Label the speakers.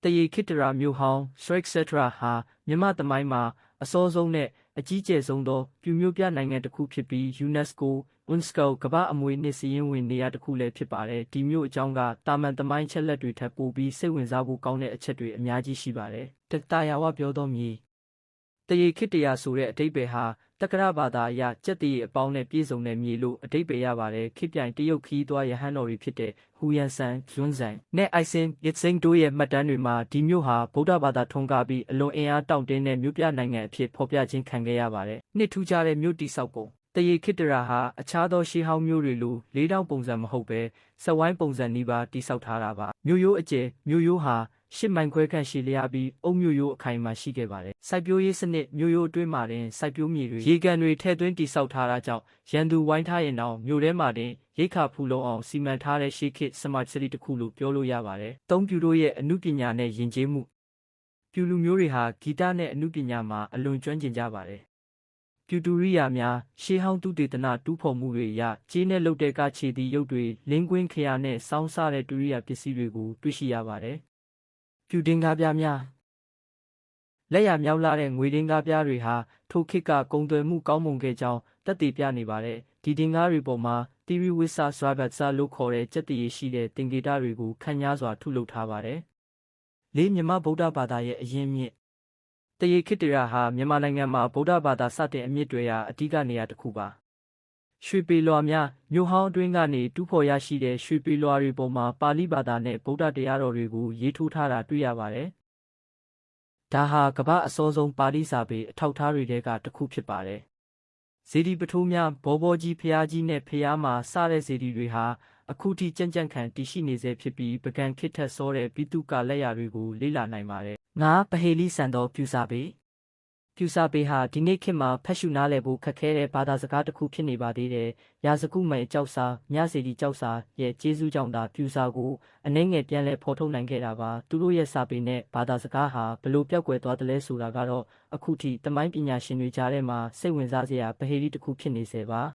Speaker 1: တရေခိတရာမြို့ဟောင်း Shrek-Setra ဟာမြန်မာသမိုင်းမှာအစောဆုံးနဲ့အကြီးကျယ်ဆုံးသောပြူမြို့ပြနိုင်ငံတစ်ခုဖြစ်ပြီး UNESCO ကမ္ဘာအမွေအနှစ်စာရင်းဝင်နေရာတစ်ခုလည်းဖြစ်ပါတယ်။ဒီမြို့အကြောင်းကတာမန်သမိုင်းချက်လက်တွေထပ်ပိုပြီးစိတ်ဝင်စားဖို့ကောင်းတဲ့အချက်တွေအများကြီးရှိပါတယ်။တာယာဝပြောသောမြေတရေခိတရာဆိုတဲ့အဓိပ္ပာယ်ဟာတက္ကရာဘာသာအရကြက်တရေအပေါင်းနဲ့ပြည့်စုံတဲ့မြေလို့အဓိပ္ပာယ်ရပါတယ်။ခေတ်ပြိုင်တရုတ်ခီးသွားရဟန်းတော်တွေဖြစ်တဲ့ဟူယန်ဆန်၊ဂျွန်းဇန်နဲ့အိုက်ဆင်ရစ်စိန်တို့ရဲ့မှတ်တမ်းတွေမှာဒီမြို့ဟာဗုဒ္ဓဘာသာထွန်းကားပြီးအလွန်အင်အားတောင့်တင်းတဲ့မြို့ပြနိုင်ငံအဖြစ်ဖော်ပြခြင်းခံခဲ့ရပါတယ်။နှစ်ထူးခြားတဲ့မြို့တိဆောက်ပုံတရေခိတရာဟာအခြားသောရှေးဟောင်းမြို့တွေလိုလေးတောင်ပုံစံမဟုတ်ပဲစက်ဝိုင်းပုံစံနီးပါးတိဆောက်ထားတာပါ။မြို့ရိုးအကျယ်မြို့ရိုးဟာ8 မိုင်ခွဲခန့်ရှည်လျားပြီးအုတ်မြို့ရိုးအခိုင်အမာရှိခဲ့ပါတယ်။စိုက်ပျိုးရေးစနစ်မြို့ရိုးအတွင်းမှာတင်စိုက်ပျိုးမြေတွေရေကန်တွေထည့်သွင်းတည်ဆောက်ထားတာကြောင့်ရန်သူဝိုင်းထားရင်တော့မြို့ထဲမှာတင်ရိက္ခာဖူလုံအောင်စီမံထားတဲ့ရှေးခေတ် Smart City တစ်ခုလို့ပြောလို့ရပါတယ်။သုံးပြူတို့ရဲ့အမှုပညာနဲ့ယဉ်ကျေးမှုပြူလူမျိုးတွေဟာဂီတနဲ့အမှုပညာမှာအလွန်ကျွမ်းကျင်ကြပါတယ်။ပြူတူရိယာများရှေးဟောင်းသုတေသနတူးဖော်မှုတွေအရကြေးနဲ့လုပ်တဲ့ကခြေတီရုပ်တွေလင်းကွင်းခရာနဲ့စောင်းစားတဲ့တူရိယာပစ္စည်းတွေကိုတွေ့ရှိရပါတယ်။ပြူတင်ကားပြားများလက်ရမြောက်လာတဲ့ငွေတင်ကားပြားတွေဟာထိုခေတ်ကကုန်သွယ်မှုကောင်းမွန်ခဲ့ကြောင်းသက်သေပြနေပါတယ်။ဒီတင်ကားတွေပေါ်မှာတီရီဝစ်ဆာဆွာဘတ်ဆာလို့ခေါ်တဲ့ကြက်တရေရှိတဲ့တင်ကေတတွေကိုခန့်ညားစွာထုလုပ်ထားပါတယ်။လေးမြန်မာဗုဒ္ဓဘာသာရဲ့အရင်းမြစ်တရေခိတရာဟာမြန်မာနိုင်ငံမှာဗုဒ္ဓဘာသာစတင်အမြစ်တွေရာအဓိကနေရာတစ်ခုပါ။ရွှေပေလွှာများမြို့ဟောင်းအတွင်းကနေတူးဖော်ရရှိတဲ့ရွှေပေလွှာတွေပေါ်မှာပါဠိဘာသာနဲ့ဗုဒ္ဓတရားတော်တွေကိုရေးထိုးထားတာတွေ့ရပါတယ်။ဒါဟာကမ္ဘာအစောဆုံးပါဠိစာပေအထောက်အထားတွေထဲကတစ်ခုဖြစ်ပါတယ်။စေတီပထိုးများဘောဘောကြီးဖျားကြီးနဲ့ဖျားမှာစတဲ့စေတီတွေဟာအခုထိကြံ့ကြံ့ခံတည်ရှိနေဆဲဖြစ်ပြီးပကံခေတ်ထက်စောတဲ့ပိတုကလက်ရာတွေကိုလေ့လာနိုင်ပါတယ်။ပဟေလိဆန်သောပြူစာပေပြူစာပေဟာဒီနေ့ခေတ်မှာဖတ်ရှုနားလည်ဖို့ခက်ခဲတဲ့ဘာသာစကားတစ်ခုဖြစ်နေပါသေးတယ်။ရာဇကုမယ်ကြောက်စာမြစေတီကြောက်စာရဲ့ကျေးဇူးကြောင့်သာပြူစာကိုအနှဲငယ်ပြန်လည်ဖော်ထုတ်နိုင်ခဲ့တာပါ။သူတို့ရဲ့စာပေနဲ့ဘာသာစကားဟာဘလို့ပြောက်ကွယ်သွားတယ်လဲဆိုတာကတော့အခုထိသမိုင်းပညာရှင်တွေကြားထဲမှာစိတ်ဝင်စားစရာပဟေလိတစ်ခုဖြစ်နေစေပါ